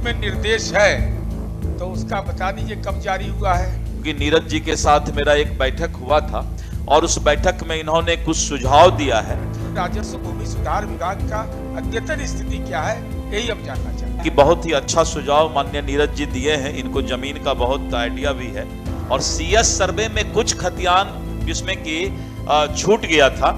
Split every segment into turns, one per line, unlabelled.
में निर्देश है तो उसका बता दीजिए कब जारी हुआ है।
क्योंकि नीरज जी के साथ मेरा एक बैठक हुआ था और उस बैठक में इन्होंने कुछ सुझाव दिया है।
राजस्व भूमि सुधार विभाग का अद्यतन स्थिति क्या है, यही हम जानना चाहते हैं।
कि बहुत ही अच्छा सुझाव माननीय नीरज जी दिए हैं, इनको जमीन का बहुत आइडिया भी है। और सीएस सर्वे में कुछ खतियान जिसमें कि छूट गया था,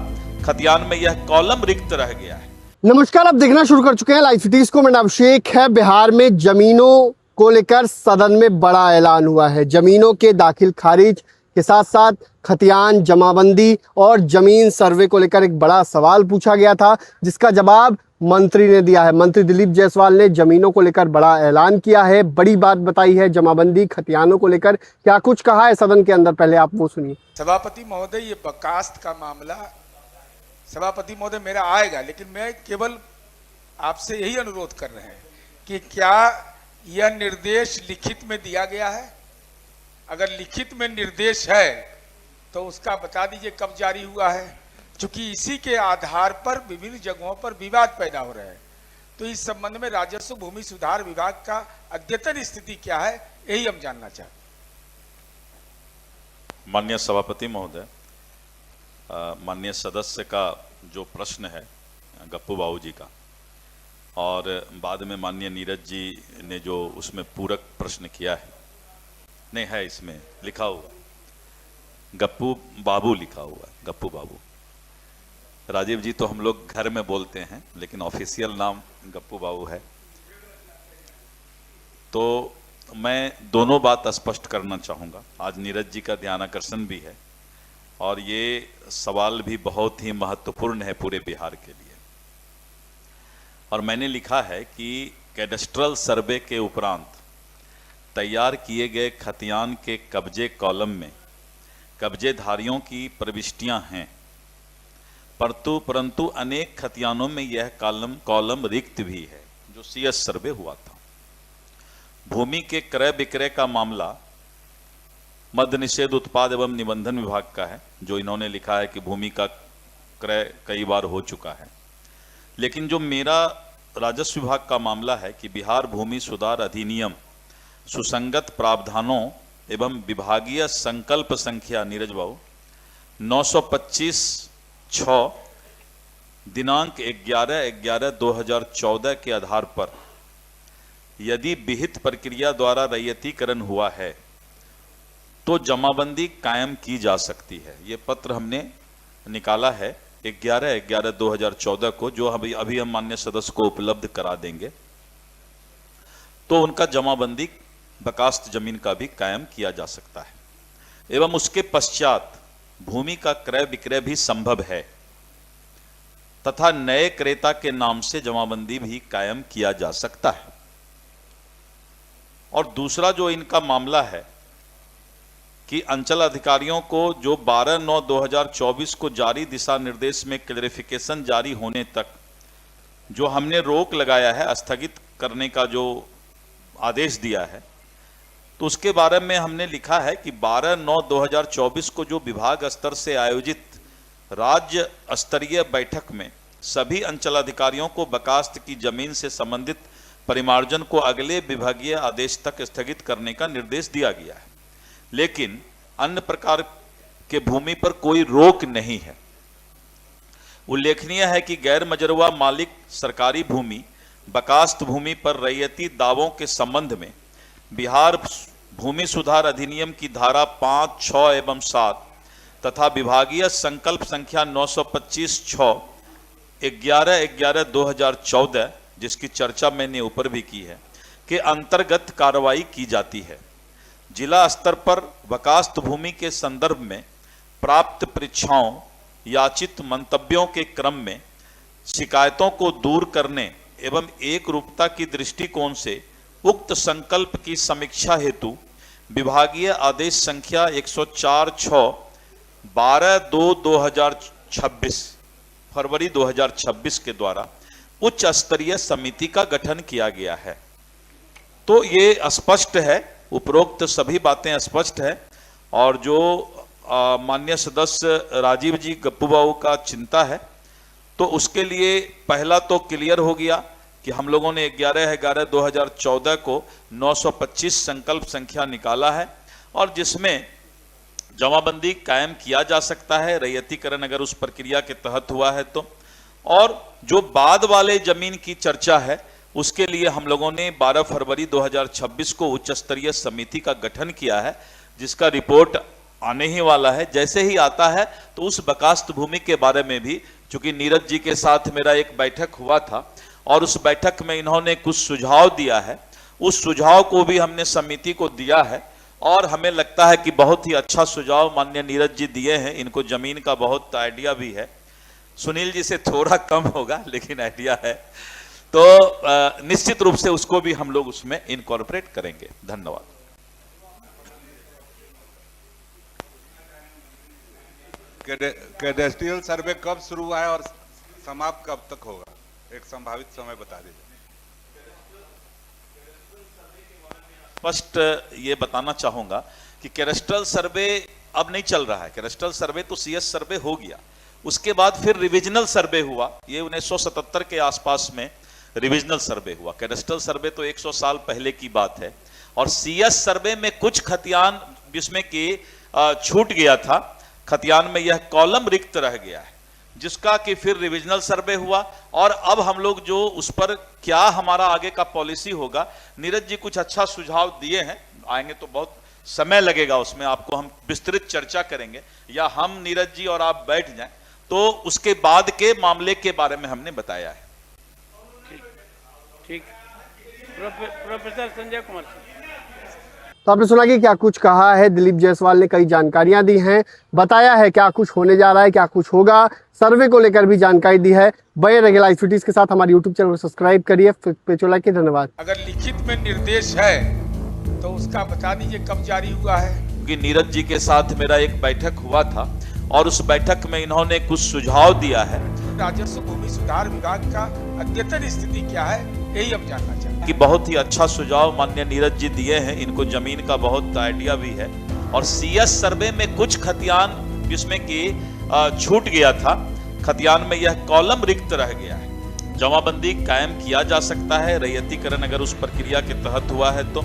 खतियान में यह कॉलम रिक्त रह गया है।
नमस्कार, आप देखना शुरू कर चुके हैं लाइव सिटीज को। मैं अभिषेक है। बिहार में जमीनों को लेकर सदन में बड़ा ऐलान हुआ है। जमीनों के दाखिल खारिज के साथ साथ खतियान जमाबंदी और जमीन सर्वे को लेकर एक बड़ा सवाल पूछा गया था, जिसका जवाब मंत्री ने दिया है। मंत्री दिलीप जायसवाल ने जमीनों को लेकर बड़ा ऐलान किया है, बड़ी बात बताई है। जमाबंदी खतियानों को लेकर क्या कुछ कहा है सदन के अंदर, पहले आप वो सुनिए।
सभापति महोदय, ये बकास्त का मामला सभापति महोदय मेरा आएगा, लेकिन मैं केवल आपसे यही अनुरोध कर रहे हैं कि क्या यह निर्देश लिखित में दिया गया है। अगर लिखित में निर्देश है तो उसका बता दीजिए कब जारी हुआ है, क्योंकि इसी के आधार पर विभिन्न जगहों पर विवाद पैदा हो रहे हैं। तो इस संबंध में राजस्व भूमि सुधार विभाग का अद्यतन स्थिति क्या है, यही हम जानना चाहते हैं।
माननीय सभापति महोदय, माननीय सदस्य का जो प्रश्न है गप्पू बाबू जी का, और बाद में माननीय नीरज जी ने जो उसमें पूरक प्रश्न किया है, नहीं है इसमें लिखा हुआ गप्पू बाबू लिखा हुआ है, गप्पू बाबू। राजीव जी तो हम लोग घर में बोलते हैं, लेकिन ऑफिशियल नाम गप्पू बाबू है। तो मैं दोनों बात स्पष्ट करना चाहूँगा। आज नीरज जी का ध्यानाकर्षण भी है और ये सवाल भी बहुत ही महत्वपूर्ण है पूरे बिहार के लिए। और मैंने लिखा है कि कैडेस्ट्रल सर्वे के उपरांत तैयार किए गए खतियान के कब्जे कॉलम में कब्जेधारियों की प्रविष्टियां हैं, परंतु अनेक खतियानों में यह कॉलम रिक्त भी है, जो सीएस सर्वे हुआ था। भूमि के क्रय विक्रय का मामला मद्य निषेध उत्पाद एवं निबंधन विभाग का है, जो इन्होंने लिखा है कि भूमि का क्रय कई बार हो चुका है। लेकिन जो मेरा राजस्व विभाग का मामला है कि बिहार भूमि सुधार अधिनियम सुसंगत प्रावधानों एवं विभागीय संकल्प संख्या नीरज बाबू 925/6 दिनांक 11/11/2014 के आधार पर यदि विहित प्रक्रिया द्वारा रैयतीकरण हुआ है तो जमाबंदी कायम की जा सकती है। ये पत्र हमने निकाला है 11/11/2014 को, जो अभी हम माननीय सदस्य को उपलब्ध करा देंगे। तो उनका जमाबंदी बकास्त जमीन का भी कायम किया जा सकता है एवं उसके पश्चात भूमि का क्रय विक्रय भी संभव है तथा नए क्रेता के नाम से जमाबंदी भी कायम किया जा सकता है। और दूसरा जो इनका मामला है कि अंचल अधिकारियों को जो 12/9/2024 को जारी दिशा निर्देश में क्लैरिफिकेशन जारी होने तक जो हमने रोक लगाया है, स्थगित करने का जो आदेश दिया है, तो उसके बारे में हमने लिखा है कि 12/9/2024 को जो विभाग स्तर से आयोजित राज्य स्तरीय बैठक में सभी अंचल अधिकारियों को बकास्त की जमीन से संबंधित परिमार्जन को अगले विभागीय आदेश तक स्थगित करने का निर्देश दिया गया है। लेकिन अन्य प्रकार के भूमि पर कोई रोक नहीं है। उल्लेखनीय है कि गैर मजरूआ मालिक सरकारी भूमि बकास्त भूमि पर रैयती दावों के संबंध में बिहार भूमि सुधार अधिनियम की धारा 5, 6 एवं 7 तथा विभागीय संकल्प संख्या 925/6 11/11/2014, जिसकी चर्चा मैंने ऊपर भी की है, के अंतर्गत कार्रवाई की जाती है। जिला स्तर पर बकास्त भूमि के संदर्भ में प्राप्त परीक्षाओं याचित मंतव्यों के क्रम में शिकायतों को दूर करने एवं एक रूपता की दृष्टिकोण से उक्त संकल्प की समीक्षा हेतु विभागीय आदेश संख्या 104/6 12/2/2026 फरवरी 2026 के द्वारा उच्च स्तरीय समिति का गठन किया गया है। तो ये स्पष्ट है, उपरोक्त सभी बातें स्पष्ट है। और जो माननीय सदस्य राजीव जी गप्पू बाबू का चिंता है, तो उसके लिए पहला तो क्लियर हो गया कि हम लोगों ने 11/11/2014 को 925 संकल्प संख्या निकाला है और जिसमें जमाबंदी कायम किया जा सकता है रैयतीकरण अगर उस प्रक्रिया के तहत हुआ है तो। और जो बाद वाले जमीन की चर्चा है उसके लिए हम लोगों ने 12 फरवरी 2026 को उच्च स्तरीय समिति का गठन किया है जिसका रिपोर्ट आने ही वाला है। जैसे ही आता है तो उस बकास्त भूमि के बारे में भी, चूंकि नीरज जी के साथ मेरा एक बैठक हुआ था और उस बैठक में इन्होंने कुछ सुझाव दिया है, उस सुझाव को भी हमने समिति को दिया है और हमें लगता है कि बहुत ही अच्छा सुझाव माननीय नीरज जी दिए हैं। इनको जमीन का बहुत आइडिया भी है, सुनील जी से थोड़ा कम होगा लेकिन आइडिया है, तो निश्चित रूप से उसको भी हम लोग उसमें इनकॉर्पोरेट करेंगे। धन्यवाद।
कैडेस्ट्रियल सर्वे कब शुरू हुआ है और समाप्त कब तक होगा, एक संभावित समय बता दीजिए।
स्पष्ट ये बताना चाहूंगा कि कैडेस्ट्रियल सर्वे अब नहीं चल रहा है। कैडेस्ट्रियल सर्वे तो सीएस सर्वे हो गया, उसके बाद फिर रिविजनल सर्वे हुआ, ये 1977 के आसपास में रिविजनल सर्वे हुआ। कैडेस्ट्रियल सर्वे तो 100 साल पहले की बात है और सीएस सर्वे में कुछ खतियान जिसमें कि छूट गया था, खतियान में यह कॉलम रिक्त रह गया है जिसका कि फिर रिविजनल सर्वे हुआ और अब हम लोग जो उस पर क्या हमारा आगे का पॉलिसी होगा, नीरज जी कुछ अच्छा सुझाव दिए हैं, आएंगे तो बहुत समय लगेगा उसमें, आपको हम विस्तृत चर्चा करेंगे या हम नीरज जी और आप बैठ जाएं तो उसके बाद के मामले के बारे में हमने बताया है।
ठीक। प्रोफेसर संजय कुमार।
तो आपने सुना कि क्या कुछ कहा है दिलीप जायसवाल ने, कई जानकारियां दी हैं, बताया है क्या कुछ होने जा रहा है, क्या कुछ होगा, सर्वे को लेकर भी जानकारी दी है। बने रहिए लाइव सिटीज के साथ, हमारे यूट्यूब चैनल को सब्सक्राइब करिए। पेचोला के धन्यवाद।
अगर लिखित में निर्देश है तो उसका बता दीजिए कब जारी हुआ है।
क्योंकि नीरज जी के साथ मेरा एक बैठक हुआ था और उस बैठक में इन्होंने कुछ सुझाव दिया है।
राजस्व भूमि सुधार विभाग का अद्यतन स्थिति क्या है, यही हम जानना चाहते हैं।
कि बहुत ही अच्छा सुझाव माननीय नीरज जी दिए हैं, इनको जमीन का बहुत आइडिया भी है और सीएस सर्वे में कुछ खतियान जिसमें कि छूट गया था, खतियान में यह कॉलम रिक्त रह गया है, जमाबंदी कायम किया जा सकता है रैयतीकरण अगर उस प्रक्रिया के तहत हुआ है तो।